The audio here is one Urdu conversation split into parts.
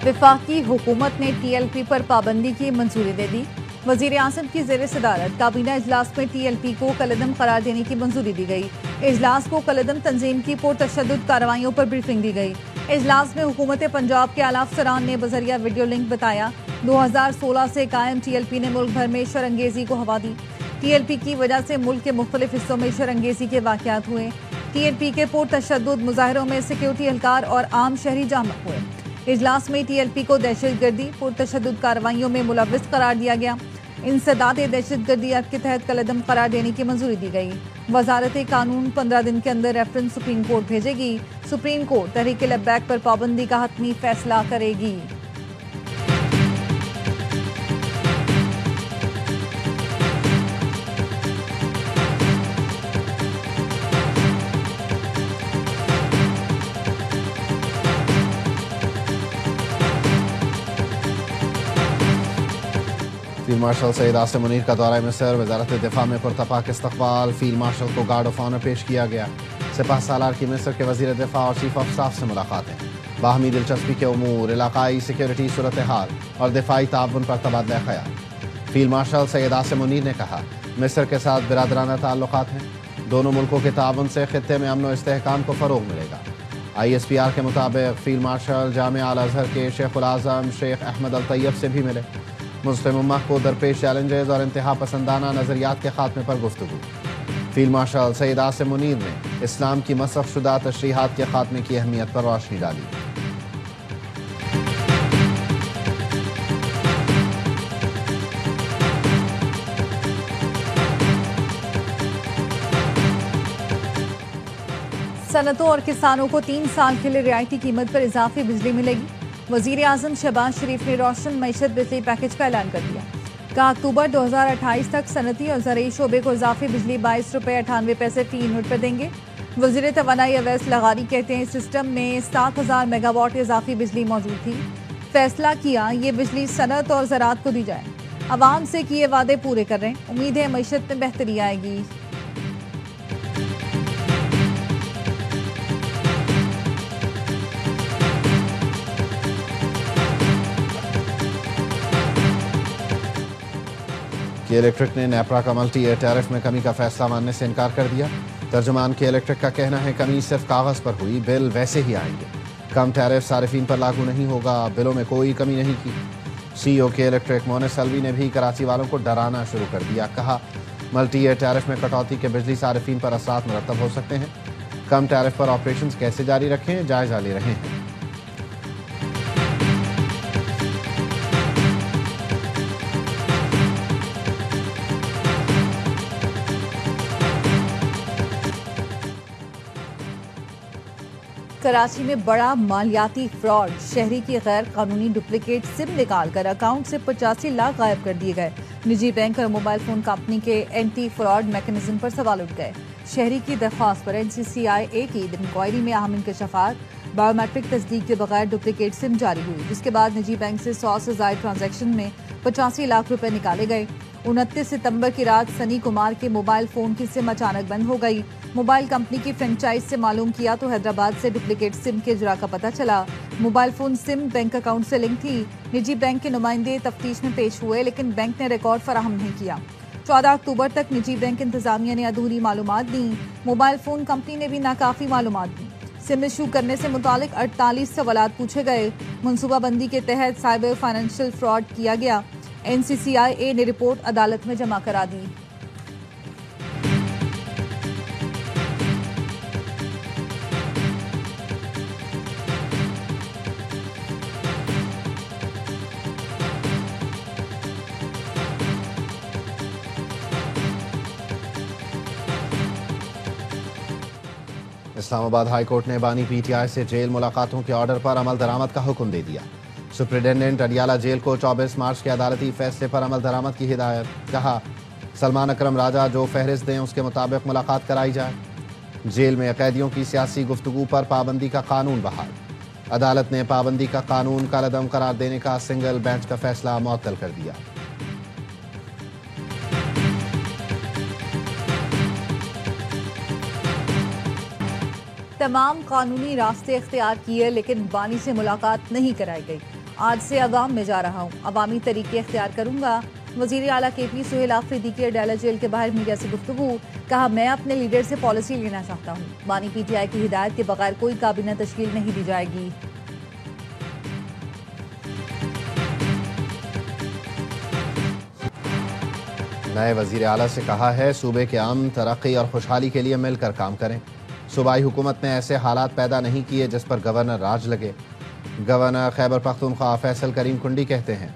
وفاقی حکومت نے ٹی ایل پی پر پابندی کی منظوری دے دی۔ وزیر اعظم کی زیر صدارت کابینہ اجلاس میں ٹی ایل پی کو کالعدم قرار دینے کی منظوری دی گئی۔ اجلاس کو کالعدم تنظیم کی پرتشدد کارروائیوں پر بریفنگ دی گئی۔ اجلاس میں حکومت پنجاب کے اعلیٰ افسران نے بذریعہ ویڈیو لنک بتایا 2016 سے قائم ٹی ایل پی نے ملک بھر میں شرانگیزی کو ہوا دی۔ ٹی ایل پی کی وجہ سے ملک کے مختلف حصوں میں شرانگیزی کے واقعات ہوئے۔ ٹی ایل پی کے پرتشدد مظاہروں میں سیکیورٹی اہلکار اور عام شہری جامع ہوئے۔ اجلاس میں ٹی ایل پی کو دہشت گردی پرتشدد کارروائیوں میں ملوث قرار دیا گیا۔ انسداد دہشت گردی ایکٹ کے تحت کالعدم قرار دینے کی منظوری دی گئی۔ وزارت قانون 15 دن کے اندر ریفرنس سپریم کورٹ بھیجے گی۔ سپریم کورٹ تحریک لبیک پر پابندی کا حتمی فیصلہ کرے گی۔ فیلڈ مارشل سید عاصم منیر کا دورہ مصر، وزارت دفاع میں پرتپاک استقبال۔ فیلڈ مارشل کو گارڈ آف آنر پیش کیا گیا۔ سپاہ سالار کی مصر کے وزیر دفاع اور چیف آف اسٹاف سے ملاقاتیں۔ باہمی دلچسپی کے امور، علاقائی سیکیورٹی صورتحال اور دفاعی تعاون پر تبادلہ خیال۔ فیلڈ مارشل سید عاصم منیر نے کہا مصر کے ساتھ برادرانہ تعلقات ہیں۔ دونوں ملکوں کے تعاون سے خطے میں امن و استحکام کو فروغ ملے گا۔ آئی ایس پی آر کے مطابق فیلڈ مارشل جامعہ الازہر کے شیخ العظم شیخ احمد الطیب سے بھی ملے۔ مسلم امہ کو درپیش چیلنجز اور انتہا پسندانہ نظریات کے خاتمے پر گفتگو۔ فیلڈ مارشل سید عاصم منیر نے اسلام کی مسخ شدہ تشریحات کے خاتمے کی اہمیت پر روشنی ڈالی۔ صنعتوں اور کسانوں کو 3 سال کے لیے رعایتی قیمت پر اضافی بجلی ملے گی۔ وزیر اعظم شہباز شریف نے روشن معیشت بجلی پیکج کا اعلان کر دیا۔ کہا اکتوبر 2028 تک صنعتی اور زرعی شعبے کو اضافی بجلی 22 روپے 98 پیسے فی یونٹ پر دیں گے۔ وزیر توانائی اویس لغاری کہتے ہیں سسٹم میں 7000 میگا واٹ اضافی بجلی موجود تھی، فیصلہ کیا یہ بجلی صنعت اور زراعت کو دی جائے۔ عوام سے کیے وعدے پورے کر رہے ہیں، امید ہے معیشت میں بہتری آئے گی۔ کے الیکٹرک نے نیپرا کا ملٹی ایئر ٹیرف میں کمی کا فیصلہ ماننے سے انکار کر دیا۔ ترجمان کے الیکٹرک کا کہنا ہے کمی صرف کاغذ پر ہوئی، بل ویسے ہی آئیں گے۔ کم ٹیرف صارفین پر لاگو نہیں ہوگا، بلوں میں کوئی کمی نہیں کی۔ سی او کے الیکٹرک مونس سلوی نے بھی کراچی والوں کو ڈرانا شروع کر دیا۔ کہا ملٹی ایئر ٹیرف میں کٹوتی کے بجلی صارفین پر اثرات مرتب ہو سکتے ہیں۔ کم ٹیرف پر آپریشنز کیسے جاری رکھیں، جائزہ لے رہے ہیں۔ کراچی میں بڑا مالیاتی فراڈ، شہری کی غیر قانونی ڈپلیکیٹ سم نکال کر اکاؤنٹ سے 85 لاکھ غائب کر دیے گئے۔ نجی بینک اور موبائل فون کمپنی کے اینٹی فراڈ میکانزم پر سوال اٹھ گئے۔ شہری کی درخواست پر NCCIA کی انکوائری میں اہم انکشافات، بایو میٹرک تصدیق کے بغیر ڈپلیکیٹ سم جاری ہوئی، جس کے بعد نجی بینک سے 100 سے زائد ٹرانزیکشن میں 85 لاکھ روپے نکالے گئے۔ 29 ستمبر کی رات سنی کمار کے موبائل فون کی سم اچانک بند ہو گئی۔ موبائل کمپنی کی فرنچائز سے معلوم کیا تو حیدرآباد سے ڈپلیکیٹ سم کے اجرا کا پتہ چلا۔ موبائل فون سم بینک اکاؤنٹ سے لنک تھی۔ نجی بینک کے نمائندے تفتیش میں پیش ہوئے لیکن بینک نے ریکارڈ فراہم نہیں کیا۔ 14 اکتوبر تک نجی بینک انتظامیہ نے ادھوری معلومات دیں۔ موبائل فون کمپنی نے بھی ناکافی معلومات دیں۔ سم ایشو کرنے سے متعلق 48 سوالات پوچھے گئے۔ منصوبہ بندی کے تحت سائبر فائنینشیل فراڈ کیا گیا۔ NCCIA نے رپورٹ عدالت میں جمع کرا دی۔ اسلام آباد ہائی کورٹ نے بانی PTI سے جیل ملاقاتوں کے آرڈر پر عمل درآمد کا حکم دے دیا۔ سپرنٹینڈنٹ اڈیالہ جیل کو 24 مارچ کے عدالتی فیصلے پر عمل درآمد کی ہدایت۔ کہا سلمان اکرم راجہ جو فہرست دیں اس کے مطابق ملاقات کرائی جائے۔ جیل میں قیدیوں کی سیاسی گفتگو پر پابندی کا قانون بحال۔ عدالت نے پابندی کا قانون کالعدم قرار دینے کا سنگل بینچ کا فیصلہ معطل کر دیا۔ تمام قانونی راستے اختیار کیے لیکن بانی سے ملاقات نہیں کرائی گئی. آج سے عوام میں جا رہا ہوں, عوامی طریقے اختیار کروں گا. وزیر اعلیٰ کے پی سہیل آفریدی کی اڈیالہ جیل کے باہر میڈیا سے گفتگو. کہا میں اپنے لیڈر سے پالیسی لینا چاہتا ہوں. بانی پی ٹی آئی کی ہدایت کے بغیر کوئی کابینہ تشکیل نہیں دی جائے گی. نئے وزیر اعلیٰ سے کہا ہے صوبے کے امن, ترقی اور خوشحالی کے لیے مل کر کام کریں. صوبائی حکومت نے ایسے حالات پیدا نہیں کیے جس پر گورنر راج لگے. گورنر خیبر پختونخوا فیصل کریم کنڈی کہتے ہیں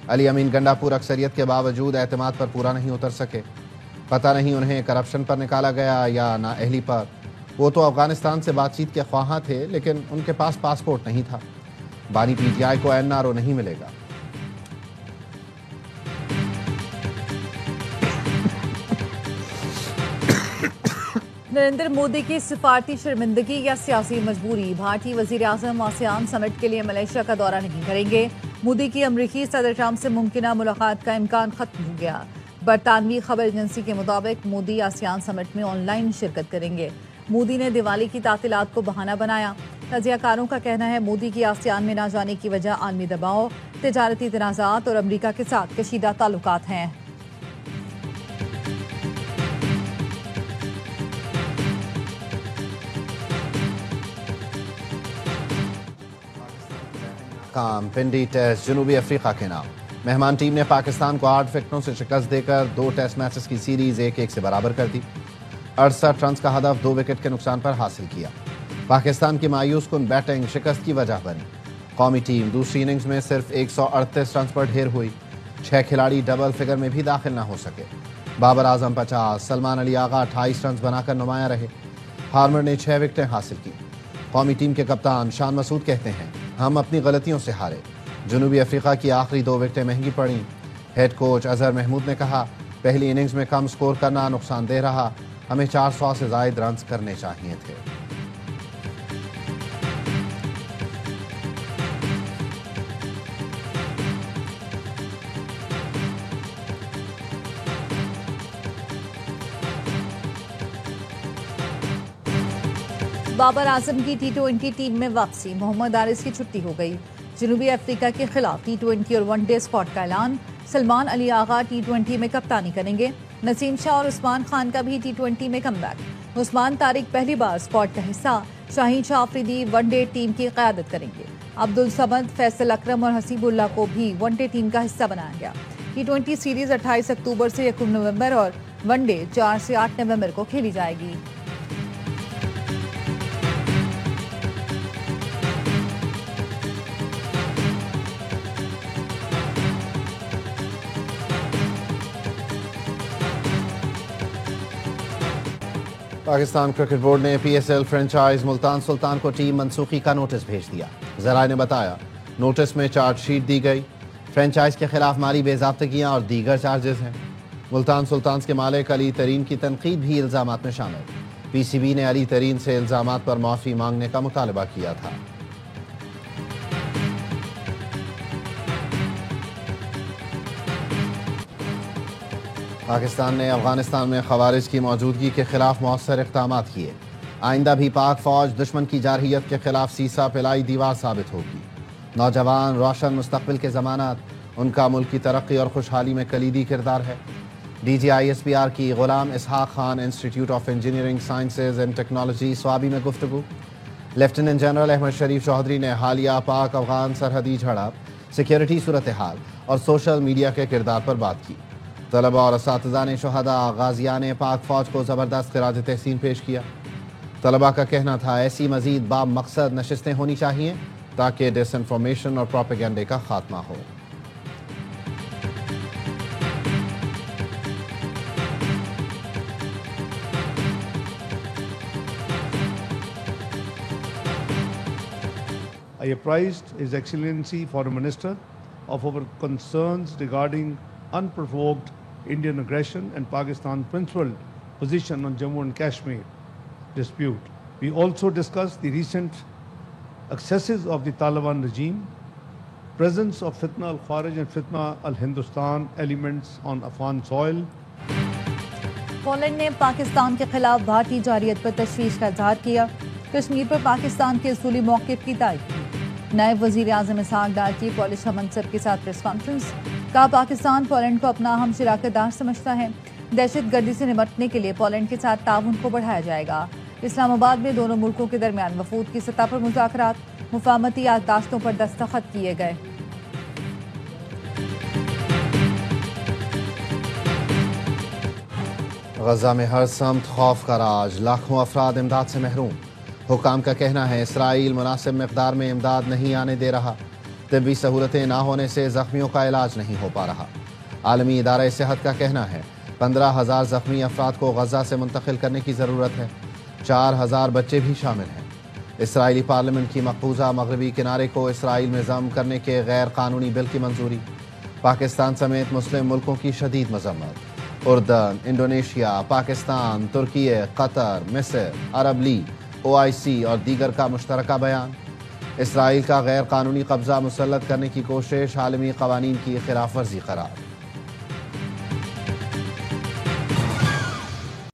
علی امین گنڈا پور اکثریت کے باوجود اعتماد پر پورا نہیں اتر سکے. پتہ نہیں انہیں کرپشن پر نکالا گیا یا نااہلی پر. وہ تو افغانستان سے بات چیت کے خواہاں تھے لیکن ان کے پاس پاسپورٹ نہیں تھا. بانی پی ٹی آئی کو NRO نہیں ملے گا. نریندر مودی کی سفارتی شرمندگی یا سیاسی مجبوری. بھارتی وزیر اعظم آسیان سمٹ کے لیے ملیشیا کا دورہ نہیں کریں گے. مودی کی امریکی صدر ٹرمپ سے ممکنہ ملاقات کا امکان ختم ہو گیا. برطانوی خبر ایجنسی کے مطابق مودی آسیان سمٹ میں آن لائن شرکت کریں گے. مودی نے دیوالی کی تعطیلات کو بہانہ بنایا. تجزیہ کاروں کا کہنا ہے مودی کی آسیان میں نہ جانے کی وجہ عالمی دباؤ, تجارتی تنازعات اور امریکہ کے ساتھ کشیدہ تعلقات ہیں. پنڈی ٹیسٹ جنوبی افریقہ کے نام. مہمان ٹیم نے پاکستان کو 8 وکٹوں سے شکست دے کر 2 ٹیسٹ میچز کی سیریز 1-1 سے برابر کر دی. 68 رنز کا ہدف 2 وکٹ کے نقصان پر حاصل کیا. پاکستان کی مایوس کن بیٹنگ شکست کی وجہ بنی. قومی ٹیم دوسری اننگز میں صرف 138 رنز پر ڈھیر ہوئی. 6 کھلاڑی ڈبل فگر میں بھی داخل نہ ہو سکے. بابر اعظم 50, سلمان علی آغا 28 رنز بنا کر نمایاں رہے. ہارمر نے 6 وکٹیں حاصل کی. قومی ٹیم کے کپتان شان مسعود کہتے ہیں ہم اپنی غلطیوں سے ہارے. جنوبی افریقہ کی آخری 2 وکٹیں مہنگی پڑیں. ہیڈ کوچ اظہر محمود نے کہا پہلی اننگز میں کم سکور کرنا نقصان دہ رہا, ہمیں 400 سے زائد رنز کرنے چاہیے تھے. بابر اعظم کی T20 ٹیم میں واپسی. محمد عارض کی چھٹی ہو گئی. جنوبی افریقہ کے خلاف T20 اور ون ڈے اسکواڈ کا اعلان. سلمان علی آغا T20 میں کپتانی کریں گے. نسیم شاہ اور عثمان خان کا بھی T20 میں کم بیک. عثمان طارق پہلی بار اسکواڈ کا حصہ. شاہین شاہ آفریدی ون ڈے ٹیم کی قیادت کریں گے. عبدالصمد, فیصل اکرم اور حسیب اللہ کو بھی ون ڈے ٹیم کا حصہ بنایا گیا. T20 سیریز 28 اکتوبر سے 1 نومبر اور ون ڈے 4 سے 8 نومبر کو کھیلی جائے گی. پاکستان کرکٹ بورڈ نے PSL فرنچائز ملتان سلطان کو ٹیم منسوخی کا نوٹس بھیج دیا. ذرائع نے بتایا نوٹس میں چارج شیٹ دی گئی. فرنچائز کے خلاف مالی بے ضابطگیاں اور دیگر چارجز ہیں. ملتان سلطانز کے مالک علی ترین کی تنقید بھی الزامات میں شامل. PCB نے علی ترین سے الزامات پر معافی مانگنے کا مطالبہ کیا تھا. پاکستان نے افغانستان میں خوارج کی موجودگی کے خلاف مؤثر اقدامات کیے. آئندہ بھی پاک فوج دشمن کی جارحیت کے خلاف سیسا پلائی دیوار ثابت ہوگی. نوجوان روشن مستقبل کے ضمانات, ان کا ملک کی ترقی اور خوشحالی میں کلیدی کردار ہے. DGISPR کی Ghulam Ishaq Khan institute of engineering sciences and technology Swabi میں گفتگو. لیفٹیننٹ جنرل احمد شریف چودھری نے حالیہ پاک افغان سرحدی جھڑپ, سیکیورٹی صورتحال اور سوشل میڈیا کے کردار پر بات کی. طلباء اور اساتذہ نے شہداء غازیان پاک فوج کو زبردست خراج تحسین پیش کیا. طلباء کا کہنا تھا ایسی مزید با مقصد نشستیں ہونی چاہیے تاکہ ڈس انفارمیشن اور پروپیگنڈے کا خاتمہ ہو. I apprised His Excellency Foreign Minister of our concerns regarding unprovoked Indian aggression and Pakistan's principled position on Jammu and Kashmir dispute. We also discussed the recent excesses of the Taliban regime, presence of Fitna al-Kharij and Fitna al-Hindustan elements on Afghan soil. Poland نے پاکستان کے خلاف بھارتی جارحیت پر تشویش کا اظہار کیا. کشمیر پر پاکستان کے اصولی موقف کی تائید کی۔ نائب وزیر اعظم اسحاق ڈار کی پولش ہم منصب کے ساتھ پریس کانفرنس، کہا پاکستان پولینڈ کو اپنا اہم شراکت دار سمجھتا ہے، دہشت گردی سے نمٹنے کے لیے پولینڈ کے ساتھ تعاون کو بڑھایا جائے گا۔ اسلام آباد میں دونوں ملکوں کے درمیان وفود کی سطح پر مذاکرات، مفاہمتی یادداشتوں پر دستخط کیے گئے۔ غزہ میں ہر سمت خوف کا راج، لاکھوں افراد امداد سے محروم۔ حکام کا کہنا ہے اسرائیل مناسب مقدار میں امداد نہیں آنے دے رہا، طبی سہولتیں نہ ہونے سے زخمیوں کا علاج نہیں ہو پا رہا۔ عالمی ادارہ صحت کا کہنا ہے 15,000 زخمی افراد کو غزہ سے منتقل کرنے کی ضرورت ہے، 4,000 بچے بھی شامل ہیں۔ اسرائیلی پارلیمنٹ کی مقبوضہ مغربی کنارے کو اسرائیل میں ضم کرنے کے غیر قانونی بل کی منظوری، پاکستان سمیت مسلم ملکوں کی شدید مذمت۔ اردن، انڈونیشیا، پاکستان، ترکی، قطر، مصر، عرب لیگ، OIC اور دیگر کا مشترکہ بیان۔ اسرائیل کا غیر قانونی قبضہ مسلط کرنے کی کوشش عالمی قوانین کی خلاف ورزی قرار۔